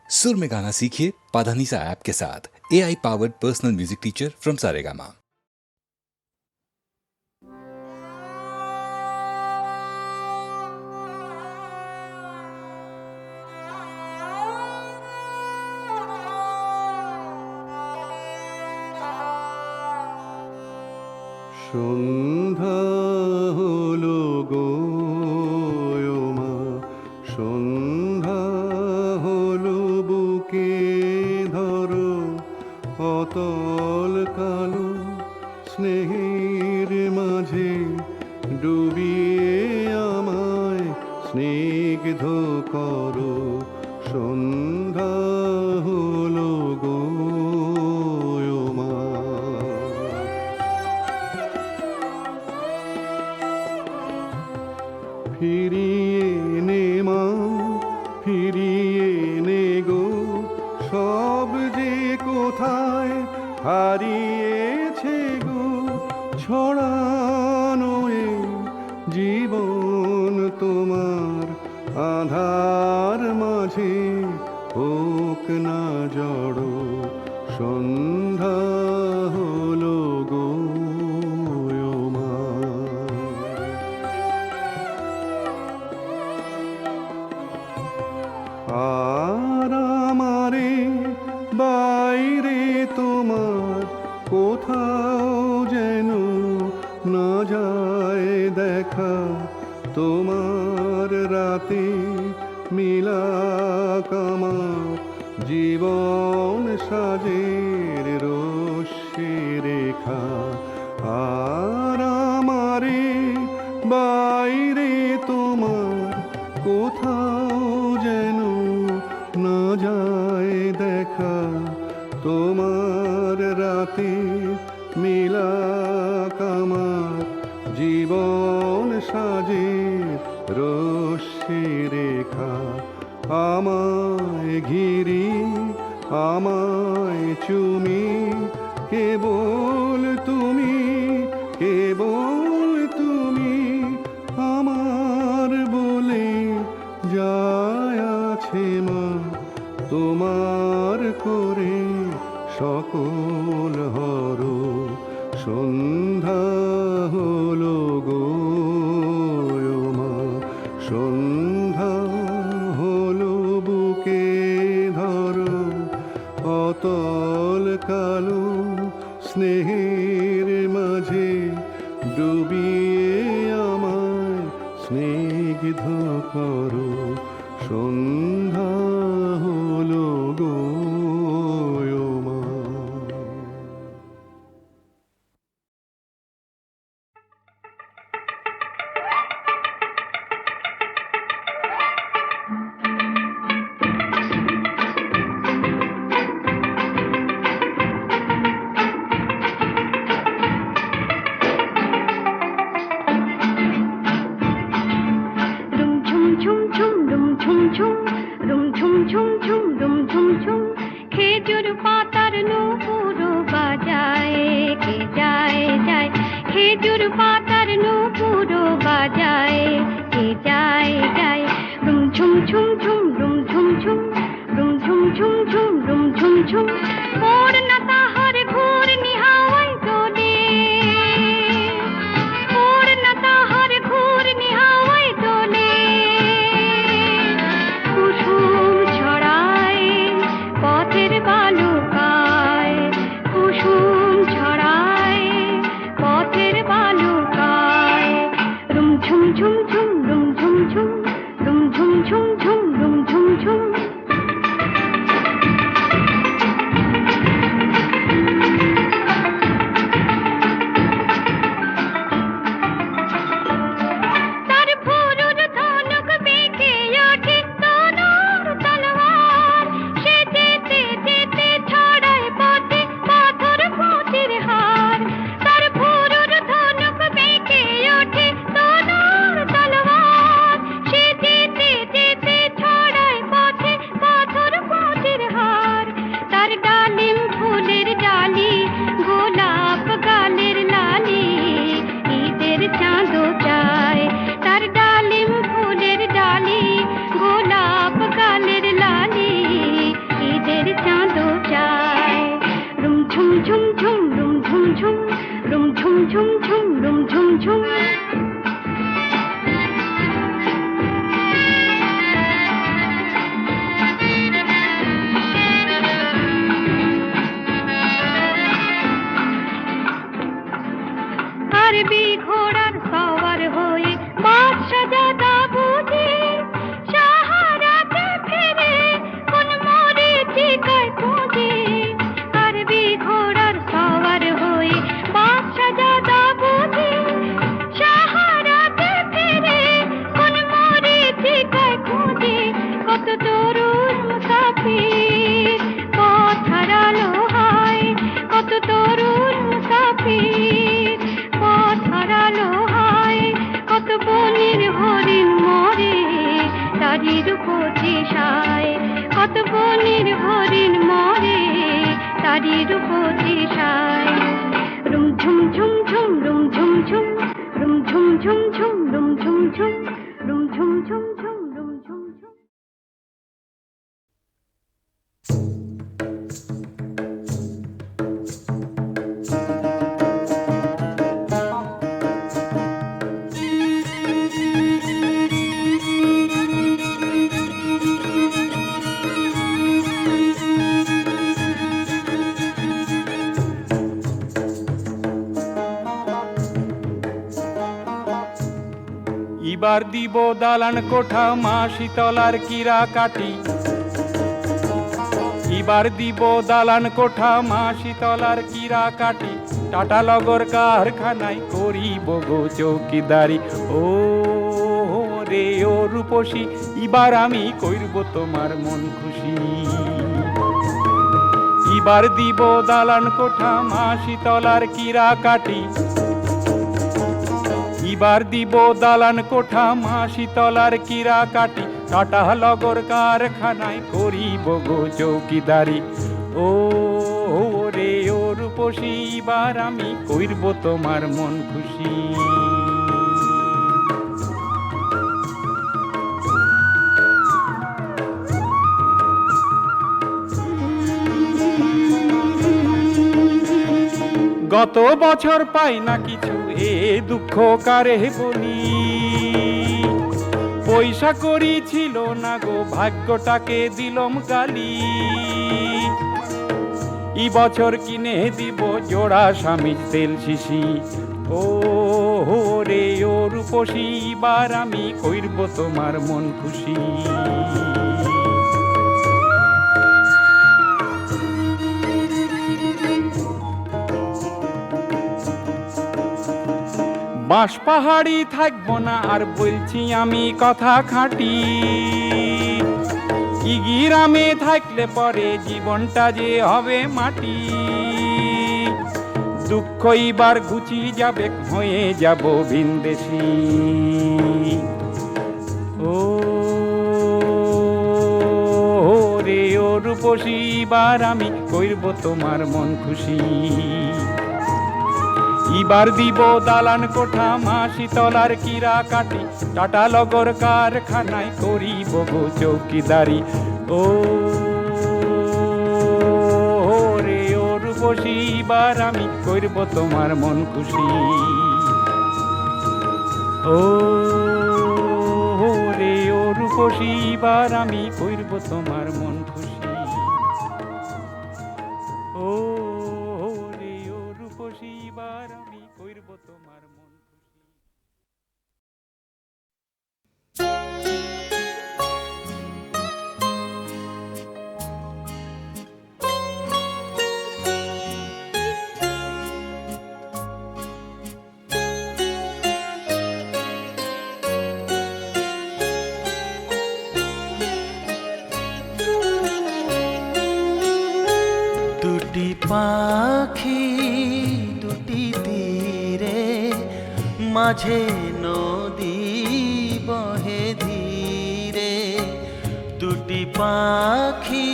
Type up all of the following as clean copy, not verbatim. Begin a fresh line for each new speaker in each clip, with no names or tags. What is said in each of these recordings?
सुर में गाना सीखिए पाधानीसा ऐप के साथ। AI powered personal music teacher from Saregama.
সন্ধ্যা হলো গো মা, সন্ধ্যা হলো বুকে ধরো অতল কালো স্নেহের মাঝে ডুবিয়ে আমায় স্নিগ্ধ করো। সন্ধ্যা হলো গো মা। ফিরিয়ে নে মা, ফিরিয়ে নে গো সব যে কোথায় হারিয়েছে গো। ছড়ানো এ জীবন তোমার আধার মাঝে হোক না জড়ো। সন্ধ্যা হলো গো মা। আর আমারে বাইরে তোমার কোথাও যেন না যায় দেখা। তোমার রাতে মিলাক আমার জীবন সাজের রশ্মি রেখা। আর আমারে বাইরে তোমার কোথাও যেন না যায় দেখা। তোমার রাতে মিলাক আমার জীবন সাজে রশ্মি রেখা। আমায় ঘিরি আমায় চুমি কেবল তুমি, কেবল তুমি আমার বলে যায় আছে মা। তোমার করে সকল হর। সন্ধ্যা হলো গো মা, সন্ধ্যা হলো বুকে ধরো অতল কালো স্নেহের মাঝে ডুবিয়ে আমায় স্নিগ্ধ করো। সন্ধ্যা হলো গো মা।
খেজুর পাতার নূপুর বাজায় কে যায় যায়। খেজুর পাতার নূপুর বাজায় কে যায় যায়। রুম ঝুম ঝুম ঝুম রুম ঝুম ঝুম রুম ঝুম ঝুম ঝুম রুম ঝুম ঝুম। ওর না তাহার ঘূর্ণি হাওয়ায় দোলে, ওর না তাহার ঘূর্ণি হাওয়ায় দোলে। কুসুম ছড়ায় পথের বালুকা হরিণ মরে তারি রূপদিশায়। রুম ঝুম ঝুম ঝুম রুম ঝুম ঝুম রুম ঝুম ঝুম ঝুম রুম ঝুম ঝুম রুম ঝুম ঝুম ঝুম রুম ঝুম ঝুম।
এবার দিব দালান কোঠা মা শীতলার কিরা কাটি। এবার দিব দালান কোঠা মা শীতলার কিরা কাটি। টাটা লগর কারখানায় করিব গো চৌকিদারি। ও রে ও রূপসী, এবার আমি কইরব তোমার মন খুশি। এবার দিব দালান কোঠা মা শীতলার কিরা কাটি। এবার দিব দালান কোঠা মা শীতলার কিরা কাটি। টাটা লগর কারখানায় করিব গো চৌকিদারি। ও রে ও রূপসী, এবার আমি কইরব তোমার মন খুশি। গত বছর পাই না কিছু, এ দুঃখ কারে বলি। পয়সা করি ছিল না গো, ভাগ্যটাকে দিলম গালি। ই বছর কিনে দিব জোড়া স্বামীর তেল শিশি। ও রে ও রূপসী, এবার আমি কইরব তোমার মন খুশি। বাঁশ পাহাড়ি থাকবো না আর, বলছি আমি কথা খাঁটি। কি গ্রামে থাকলে পরে জীবনটা যে হবে মাটি। দুঃখ এবার ঘুচি যাবে, হয়ে যাব ভিনদেশি। ও রে ও রূপসী, এবার আমি কইরব তোমার মন খুশি। এবার দিব দালান কোঠা মা শীতলার কিরা কাটি। টাটা লগর কারখানায় করিব গো চৌকিদারি। ও রে ও রূপসী, এবার আমি কইরব তোমার মন খুশি। ও রে ও রূপসী, এবার আমি কইরব তোমার মন খুশি। ও রে ও রূপসী, এবার আমি কইরব তোমার মন খুশি।
দুটি পাখি দুটি তীরে, মাঝে নদী বহে ধীরে। দুটি পাখি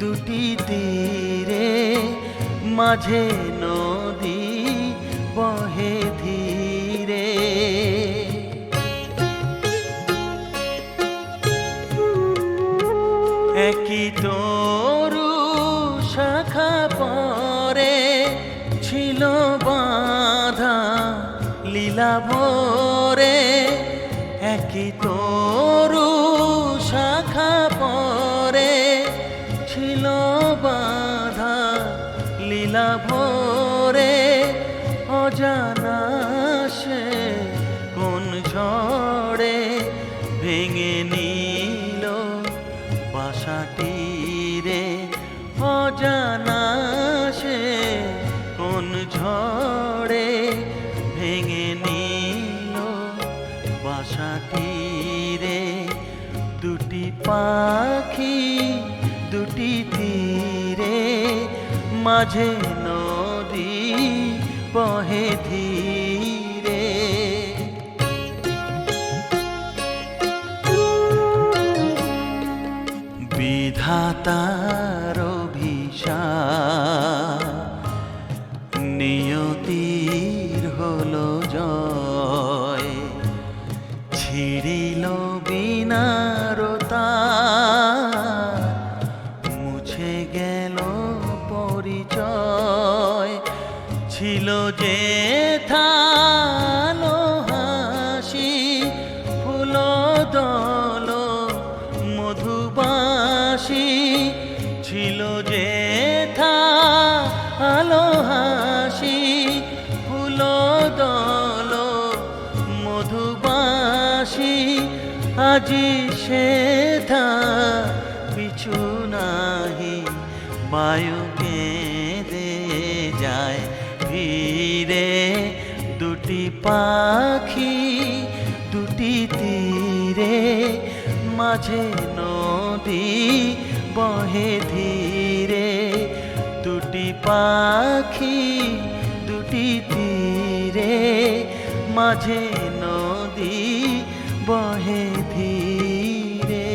দুটি তীরে, মাঝে নদী বহে ধীরে। একই তরু শাখা পরে ছিল বাঁধা লীলা ভরে। একই তরু শাখা পরে ছিল বাঁধা লীলা ভরে। অজানা সে কোন ঝড়ে ভেঙে নিল বাসাটি রে। অজানা সে কোন ঝড়ে ভেঙে নিল বাসাটি রে। দুটি পাখি দুটি তীরে, মাঝে নদী বহে ধীরে। বিধা খাতার অভিশাপ নিয়তির হলো জয়, ছিড়িল বিনারতা, মুছে গেল পরিচয়। ছিল যে থালো হাসি, ফুল দল মধুবাসী, ছিল যে থালো হাসি, ফুল দল মধুবাসী, আজি সেথা পিছু নাহি, বায়ু কেঁদে যায় ধীরে। দুটি পাখি দুটি তীরে, মাঝে নদী বহে ধীরে। দুটি পাখি দুটি তীরে, মাঝে নদী বহে ধীরে।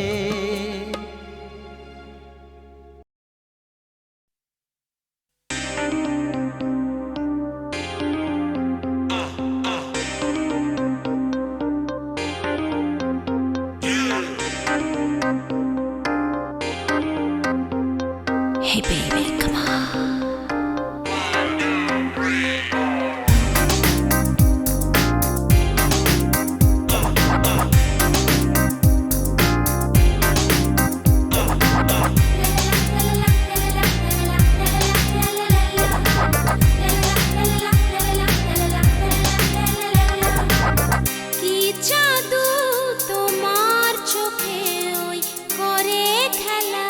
Hey baby, come on. কি জাদু তোমার চোখে ওই করে খেলা,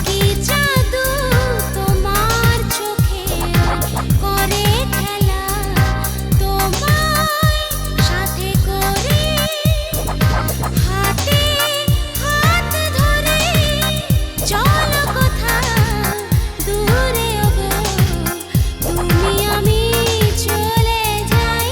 কি জাদু তোমার চোখে করে খেলা, তোমায় সাথে করে হাতে হাত ধরে চলো কোথাও দূরে ওগো, তুমি আমি চলে যাই।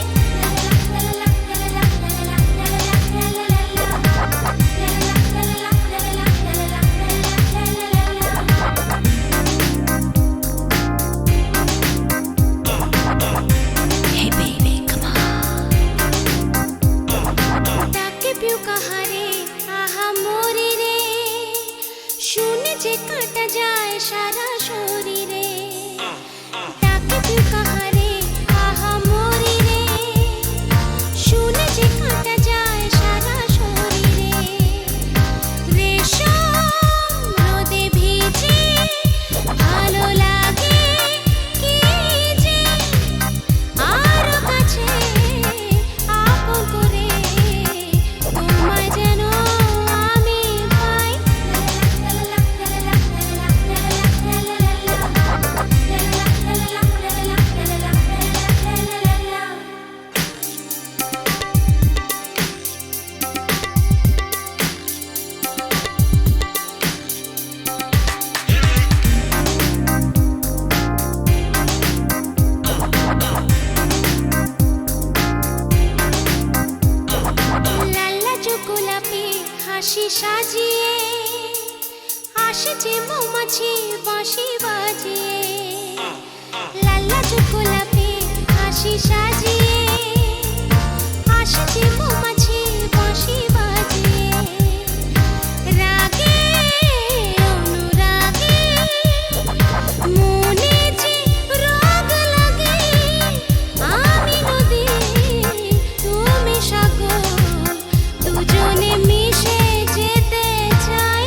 Hey baby, come on. ডাকে পিউ কাহারে আহা মরি রে, শুনে যে কাটা যায় সারা শরীরে। ডাকে পিউ কাহারে আহা মরি রে, শুনে যে কাটা যায় সারা শরীরে। রেশম রোদে ভিজে ভালো লাগে কি যে, আরো কাছে আপন করে তোমায় যেন আমি পাই। লাল্লা গোলাপি হাসি সাজিয়ে আসে যে মৌমাছি বাঁশি বাজিয়ে। লাল্লা গোলাপি হাসি সাজিয়ে আসে যে মৌমাছি বাঁশি বাজিয়ে। রাগে অনুরাগে মনে যে রোগ লাগে, আমি নদী তুমি সাগর, দুজনে মিশে যেতে চাই।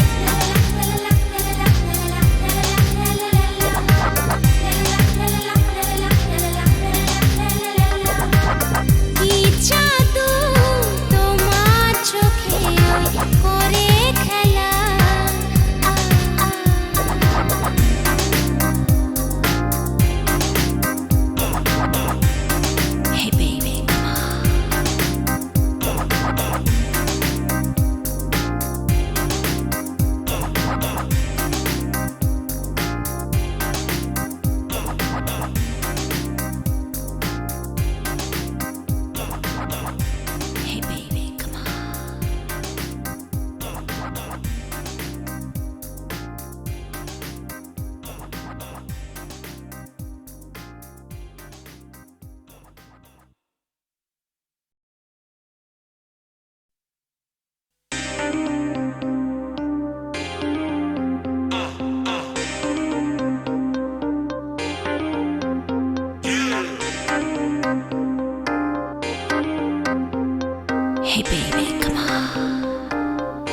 Hey baby, come on.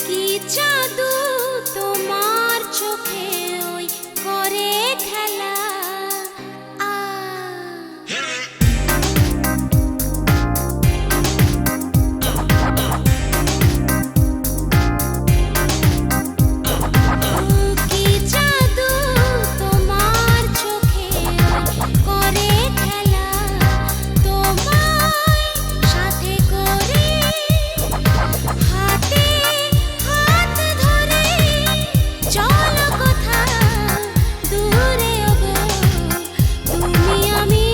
কি জাদু তোমার চোখে ওই করে খেলা আ কি জাদু তোমার চোখে করে খেলা তোমায় সাথে করে হাতে হাত ধরে চলো কোথাও দূরে ওগো তুমি আমি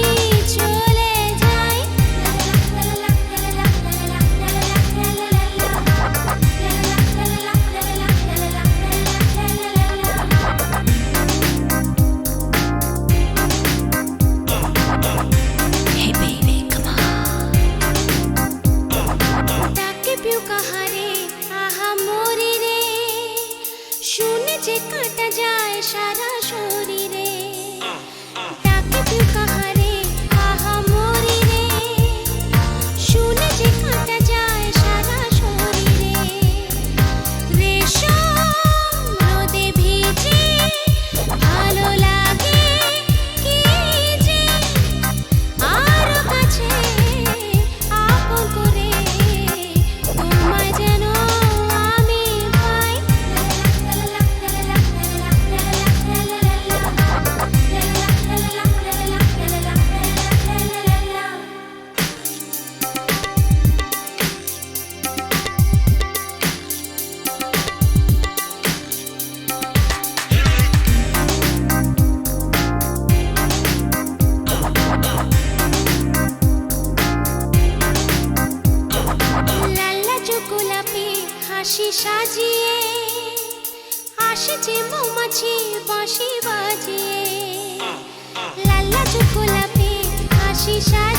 চলে যাই Hey baby, come on. ডাকে পিউ কাহারে আহা মরি রে শুনে যে কাটা যায় সারা শরীরে ডাকে পিউ কাহারে আহা মরি রে শুনে যে কাটা যায় সারা শরীরে রেশম রোদে ভিজে ভালো লাগে কি যে আরো কাছে আপন করে তোমায় যেন আমি পাই লাল্লা চোখোলাপে হাসি সাজিয়ে আসছে মৌমাছি বাঁশি বাজিয়ে লাল্লা চোখোলাপে হাসি সাজিয়ে